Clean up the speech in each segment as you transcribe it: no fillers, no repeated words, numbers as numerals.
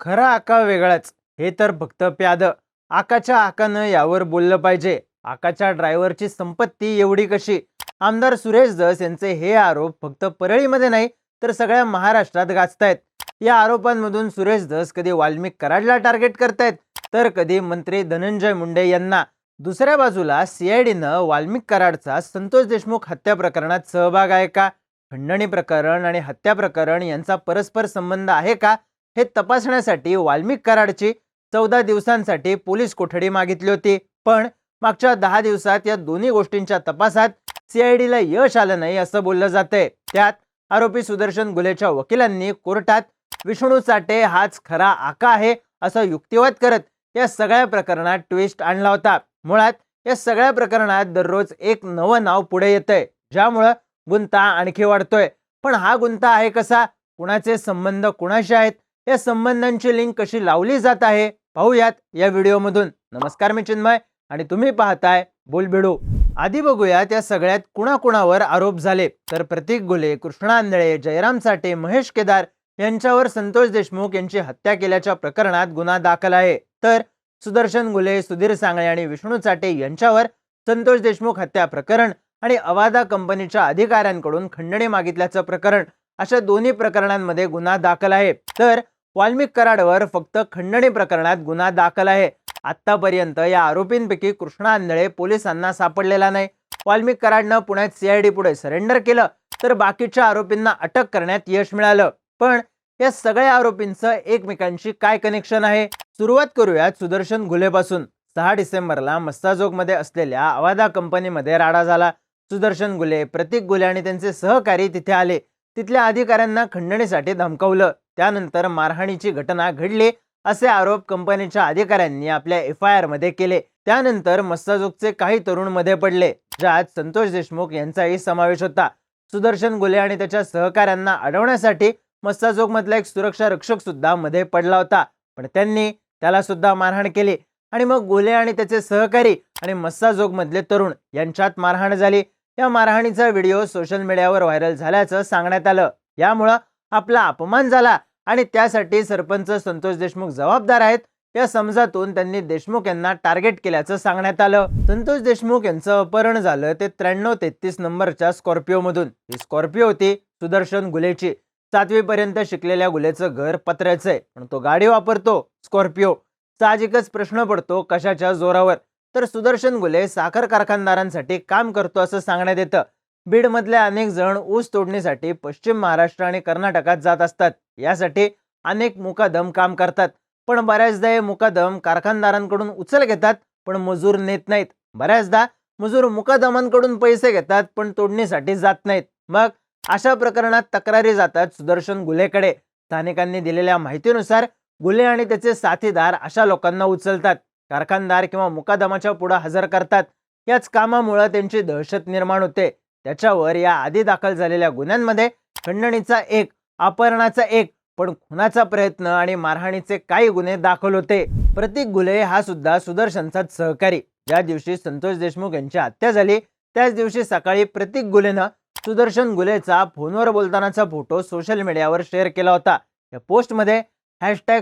खरा आका वेगळाच. हे तर फक्त प्याद. आकाच्या आकानं यावर बोललं पाहिजे. आकाच्या ड्रायव्हरची संपत्ती एवढी कशी? आमदार सुरेश धस यांचे हे आरोप फक्त परळीमध्ये नाही तर सगळ्या महाराष्ट्रात गाजतायत. या आरोपांमधून सुरेश धस कधी वाल्मिक कराडला टार्गेट करतायत तर कधी मंत्री धनंजय मुंडे यांना. दुसऱ्या बाजूला सीआयडीनं वाल्मिक कराडचा संतोष देशमुख हत्या प्रकरणात सहभाग आहे का, खंडणी प्रकरण आणि हत्या प्रकरण यांचा परस्पर संबंध आहे का, हे तपासण्यासाठी वाल्मिक कराडची 14 दिवसांसाठी पोलीस कोठडी मागितली होती. पण मागच्या 10 दिवसात या दोन्ही गोष्टींच्या तपासात सीआयडीला यश आलं नाही असं बोललं जातंय. त्यात आरोपी सुदर्शन गुलेच्या वकिलांनी कोर्टात विष्णू चाटे हाच खरा आका आहे असं युक्तिवाद करत या सगळ्या प्रकरणात ट्विस्ट आणला होता. मुळात या सगळ्या प्रकरणात दररोज एक नवं नाव पुढे येतंय, ज्यामुळं गुंता आणखी वाढतोय. पण हा गुंता आहे कसा, कुणाचे संबंध कुणाशी आहेत, या संबंधांची लिंक कशी लावली जात आहे, पाहूयात या व्हिडिओमधून. नमस्कार, मी चिन्मय आणि तुम्ही पाहताय बोलबिडू. आधी बघूयात या सगळ्यात कुणाकुणावर आरोप झाले. तर प्रतीक गुले, कृष्णा आंधळे, जयराम चाटे, महेश केदार यांच्यावर संतोष देशमुख यांची हत्या केल्याच्या प्रकरणात गुन्हा दाखल आहे. तर सुदर्शन गुले, सुधीर सांगळे आणि विष्णू चाटे यांच्यावर संतोष देशमुख हत्या प्रकरण आणि अवादा कंपनीच्या अधिकाऱ्यांकडून खंडणी मागितल्याचं प्रकरण अशा दोन्ही प्रकरणांमध्ये गुन्हा दाखल आहे. तर वाल्मिक कराडवर फक्त खंडणी प्रकरणात गुन्हा दाखल आहे. आतापर्यंत या आरोपींपैकी कृष्णा आंधळे पोलिसांना सापडलेला नाही. वाल्मिक कराडनं पुण्यात सीआयडी पुढे सरेंडर केलं तर बाकीच्या आरोपींना अटक करण्यात यश मिळालं. पण या सगळ्या आरोपींचं एकमेकांशी काय कनेक्शन आहे? सुरुवात करूयात सुदर्शन गुलेपासून. 6 डिसेंबरला मस्साजोगमध्ये असलेल्या अवादा कंपनीमध्ये राडा झाला. सुदर्शन गुले, प्रतीक गुले आणि त्यांचे सहकारी तिथे आले. तिथल्या अधिकाऱ्यांना खंडणीसाठी धमकावलं. त्यानंतर मारहाणीची घटना घडली असे आरोप कंपनीच्या अधिकाऱ्यांनी आपल्या FIR मध्ये केले. त्यानंतर मस्साजोगचे काही तरुण मध्ये पडले, ज्यात संतोष देशमुख यांचाही समावेश होता. सुदर्शन गुले आणि त्याच्या सहकाऱ्यांना अडवण्यासाठी मस्साजोग मधला एक सुरक्षा रक्षक सुद्धा मध्ये पडला होता, पण त्यांनी त्याला सुद्धा मारहाण केली आणि मग गुले आणि त्याचे सहकारी आणि मस्साजोग मधले तरुण यांच्यात मारहाण झाली. या मारहाणीचा व्हिडिओ सोशल मीडियावर व्हायरल झाल्याचं सांगण्यात आलं. यामुळे आपला अपमान झाला आणि त्यासाठी सरपंच संतोष देशमुख जबाबदार आहेत या समजातून त्यांनी देशमुख यांना टार्गेट केल्याचं सांगण्यात आलं. संतोष देशमुख यांचं अपहरण झालं ते 9333 नंबरच्या स्कॉर्पिओ मधून. ही स्कॉर्पिओ होती सुदर्शन गुलेची. 7वी पर्यंत शिकलेल्या गुलेचं घर पत्र्याचं आहे, पण तो गाडी वापरतो स्कॉर्पिओ. साहजिकच प्रश्न पडतो कशाच्या जोरावर? तर सुदर्शन गुले साखर कारखानदारांसाठी काम करतो असं सांगण्यात येतं. बीड मधले अनेक जण ऊस तोडणीसाठी पश्चिम महाराष्ट्र आणि कर्नाटकात जात असतात. यासाठी अनेक मुकादम काम करतात, पण बऱ्याचदा हे मुकादम कारखानदारांकडून उचल घेतात पण मजूर नेत नाहीत. बऱ्याचदा मजूर मुकादमांकडून पैसे घेतात पण तोडणीसाठी जात नाहीत. मग अशा प्रकरणात तक्रारी जातात सुदर्शन गुलेकडे. स्थानिकांनी दिलेल्या माहितीनुसार गुले आणि त्याचे साथीदार अशा लोकांना उचलतात, कारखानदार किंवा मुकादमाच्या पुढे हजर करतात. याच कामामुळे त्यांची दहशत निर्माण होते. त्याच्यावर या आधी दाखल झालेल्या गुन्ह्यांमध्ये खंडणीचा 1, अपहरणाचा 1, पण खुनाचा प्रयत्न आणि मारहाणीचे काही गुन्हे दाखल होते. प्रतीक गुले हा सुद्धा सुदर्शनचाच सहकारी. ज्या दिवशी संतोष देशमुख यांची हत्या झाली त्याच दिवशी सकाळी प्रतीक गुलेनं सुदर्शन गुलेचा फोनवर बोलतानाचा फोटो सोशल मीडियावर शेअर केला होता. या पोस्टमध्ये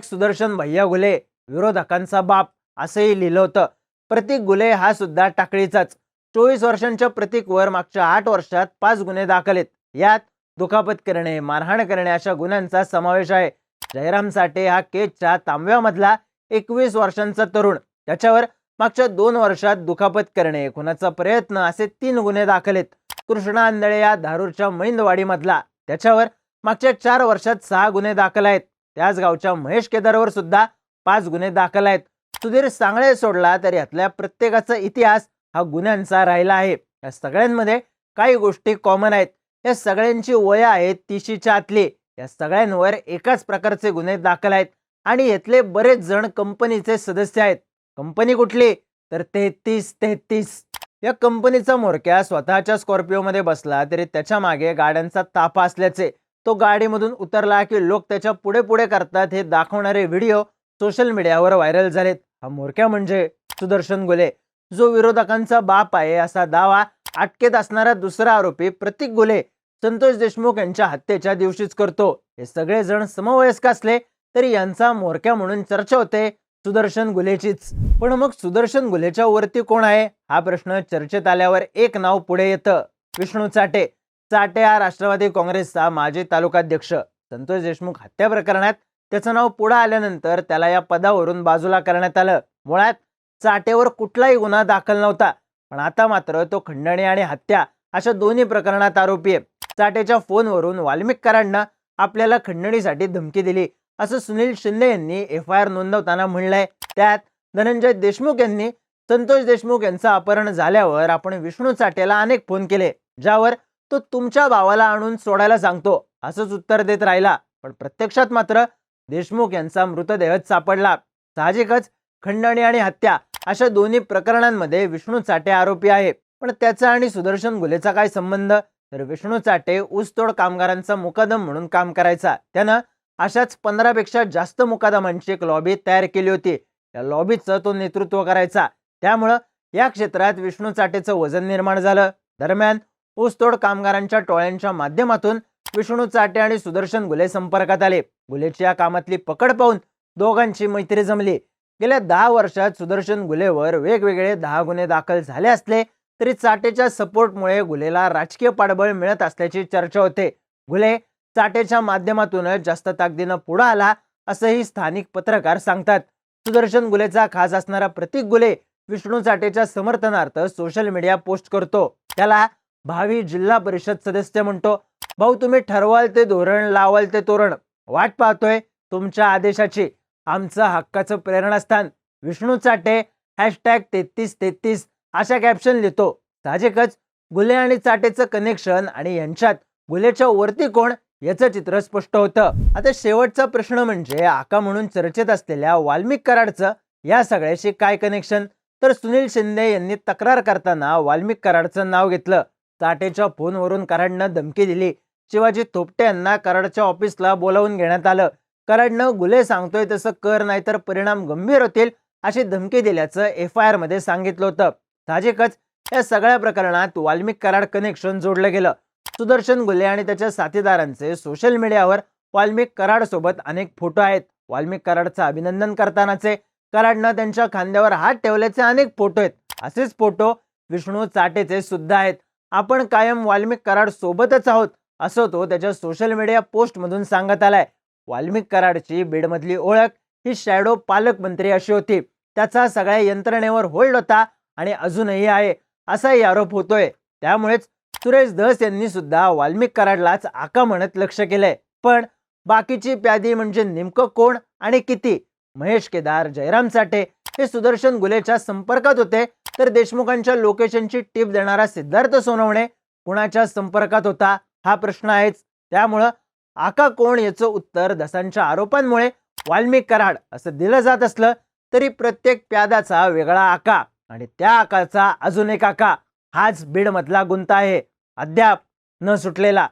#सुदर्शन भैया गुले विरोधकांचा बाप असंही लिहिलं होतं. प्रतीक गुले हा सुद्धा टाकळीचाच. 24 वर्षांच्या प्रतीकवर मागच्या 8 वर्षात 5 गुन्हे दाखल आहेत. यात दुखापत करणे, मारहाण करणे अशा गुन्ह्यांचा समावेश आहे. जयराम चाटे हा केजच्या तांब्यामधला 21 वर्षांचा तरुण. त्याच्यावर मागच्या 2 वर्षात दुखापत करणे, खुनाचा प्रयत्न असे 3 गुन्हे दाखल आहेत. कृष्णा आंधळे या धारूरच्या मैंदवाडी मधला, त्याच्यावर मागच्या 4 वर्षात 6 गुन्हे दाखल आहेत. त्याच गावच्या महेश केदारवर सुद्धा 5 गुन्हे दाखल आहेत. सुधीर सांगळे सोडला तर यातल्या प्रत्येकाचा इतिहास हा गुन्ह्यांचा राहिला आहे. या सगळ्यांमध्ये काही गोष्टी कॉमन आहेत. या सगळ्यांची वय आहेत 30च्या आतली. या सगळ्यांवर एकाच प्रकारचे गुन्हे दाखल आहेत आणि यातले बरेच जण कंपनीचे सदस्य आहेत. कंपनी कुठली? तर 3333. या कंपनीचा म्होरक्या स्वतःच्या स्कॉर्पिओमध्ये बसला तरी त्याच्या मागे गाड्यांचा ताफा असल्याचे, तो गाडीमधून उतरला की लोक त्याच्या पुढे पुढे करतात हे दाखवणारे व्हिडिओ सोशल मीडियावर व्हायरल झालेत. हा म्होरक्या म्हणजे सुदर्शन गुले, जो विरोधकांचा बाप आहे असा दावा अटकेत असणारा दुसरा आरोपी प्रतीक गुले संतोष देशमुख यांच्या हत्येच्या दिवशीच करतो. हे सगळे जण समवयस्क असले तरी यांचा म्होरक्या म्हणून चर्चा होते सुदर्शन गुलेचीच. पण मग सुदर्शन गुलेच्या वरती कोण आहे हा प्रश्न चर्चेत आल्यावर एक नाव पुढे येतं, विष्णू चाटे. चाटे हा राष्ट्रवादी काँग्रेसचा माजी तालुकाध्यक्ष. संतोष देशमुख हत्या प्रकरणात त्याचं नाव पुढे आल्यानंतर त्याला या पदावरून बाजूला करण्यात आलं. मुळात चाटेवर कुठलाही गुन्हा दाखल नव्हता, पण आता मात्र तो खंडणी आणि हत्या अशा दोन्ही प्रकरणात आरोपी आहे. चाटेच्या फोनवरून वाल्मिक कराडनं आपल्याला खंडणीसाठी धमकी दिली असं सुनील शिंदे यांनी FIR नोंदवताना म्हणलंय. त्यात धनंजय देशमुख यांनी संतोष देशमुख यांचं अपहरण झाल्यावर आपण विष्णू चाटेला अनेक फोन केले, ज्यावर तो तुमच्या भावाला आणून सोडायला सांगतो असंच उत्तर देत राहिला. पण प्रत्यक्षात मात्र देशमुख यांचा मृतदेहच सापडला. साहजिकच खंडणी आणि हत्या अशा दोन्ही प्रकरणांमध्ये विष्णू चाटे आरोपी आहे. पण त्याचा आणि सुदर्शन गुलेचा काय संबंध? तर विष्णू चाटे ऊसतोड कामगारांचा मुकादम म्हणून काम करायचा. त्यानं अशाच 15 पेक्षा जास्त मुकादमांची एक लॉबी तयार केली होती. या लॉबीचं तो नेतृत्व करायचा. त्यामुळं या क्षेत्रात विष्णू चाटेचं वजन निर्माण झालं. दरम्यान ऊसतोड कामगारांच्या टोळ्यांच्या माध्यमातून विष्णू चाटे आणि सुदर्शन गुले संपर्कात आले. गुलेची या कामातली पकड पाहून दोघांची मैत्री जमली. गेल्या 10 वर्षात सुदर्शन गुलेवर वेगवेगळे 10 गुन्हे दाखल झाले असले तरी चाटेच्या सपोर्टमुळे गुलेला राजकीय पाठबळ मिळत असल्याची चर्चा होते. गुले चाटेच्या माध्यमातूनच जास्त ताकदीनं पुढे आला असंही स्थानिक पत्रकार सांगतात. सुदर्शन गुलेचा खास असणारा प्रतीक गुले विष्णू चाटेच्या समर्थनार्थ सोशल मीडिया पोस्ट करतो. त्याला भावी जिल्हा परिषद सदस्य म्हणतो. भाऊ, तुम्ही ठरवाल ते धोरण, लावाल ते तोरण, वाट पाहतोय तुमच्या आदेशाची, आमचं हक्काचं प्रेरणास्थान. विष्णू चाटे #3333 अशा कॅप्शन लिहितो. साहजिकच गुले आणि चाटेचं कनेक्शन आणि यांच्यात गुलेच्या वरती कोण याचं चित्र स्पष्ट होतं. आता शेवटचा प्रश्न म्हणजे आका म्हणून चर्चेत असलेल्या वाल्मिक कराडचं या सगळ्याशी काय कनेक्शन? तर सुनील शिंदे यांनी तक्रार करताना वाल्मिक कराडचं नाव घेतलं. चाटेच्या फोनवरून कराडनं धमकी दिली. शिवाजी थोपटे यांना कराडच्या ऑफिसला बोलावून घेण्यात आलं. कराडनं गुले सांगतोय तसं कर, नाहीतर परिणाम गंभीर होतील अशी धमकी दिल्याचं FIR मध्ये सांगितलं होतं. साहजिकच या सगळ्या प्रकरणात वाल्मिक कराड कनेक्शन जोडलं गेलं. सुदर्शन गुले आणि त्याच्या साथीदारांचे सोशल मीडियावर वाल्मिक कराड सोबत अनेक फोटो आहेत. वाल्मिक कराडचं अभिनंदन करतानाचे, कराडनं त्यांच्या खांद्यावर हात ठेवल्याचे अनेक फोटो आहेत. असेच फोटो विष्णू चाटेचे सुद्धा आहेत. आपण कायम वाल्मिक कराड सोबतच आहोत असं तो त्याच्या सोशल मीडिया पोस्ट मधून सांगत आलाय. वाल्मिक कराडची बीडमधली ओळख ही शॅडो पालकमंत्री अशी होती. त्याचा सगळ्या यंत्रणेवर होल्ड होता आणि अजूनही आहे असाही आरोप होतोय. त्यामुळेच सुरेश धस यांनी सुद्धा वाल्मिक कराडलाच आका म्हणत लक्ष केलंय. पण बाकीची प्यादी म्हणजे नेमकं कोण आणि किती? महेश केदार, जयराम चाटे हे सुदर्शन गुलेच्या संपर्कात होते, तर देशमुखांच्या लोकेशनची टिप देणारा सिद्धार्थ सोनवणे कुणाच्या संपर्कात होता हा प्रश्न आहेच. त्यामुळं आका कोण याचं उत्तर धसांच्या आरोपांमुळे वाल्मिक कराड असं दिलं जात असलं तरी प्रत्येक प्यादाचा वेगळा आका आणि त्या आकाचा अजून एक आका हाच बीड मधला गुंता आहे, अद्याप न सुटलेला.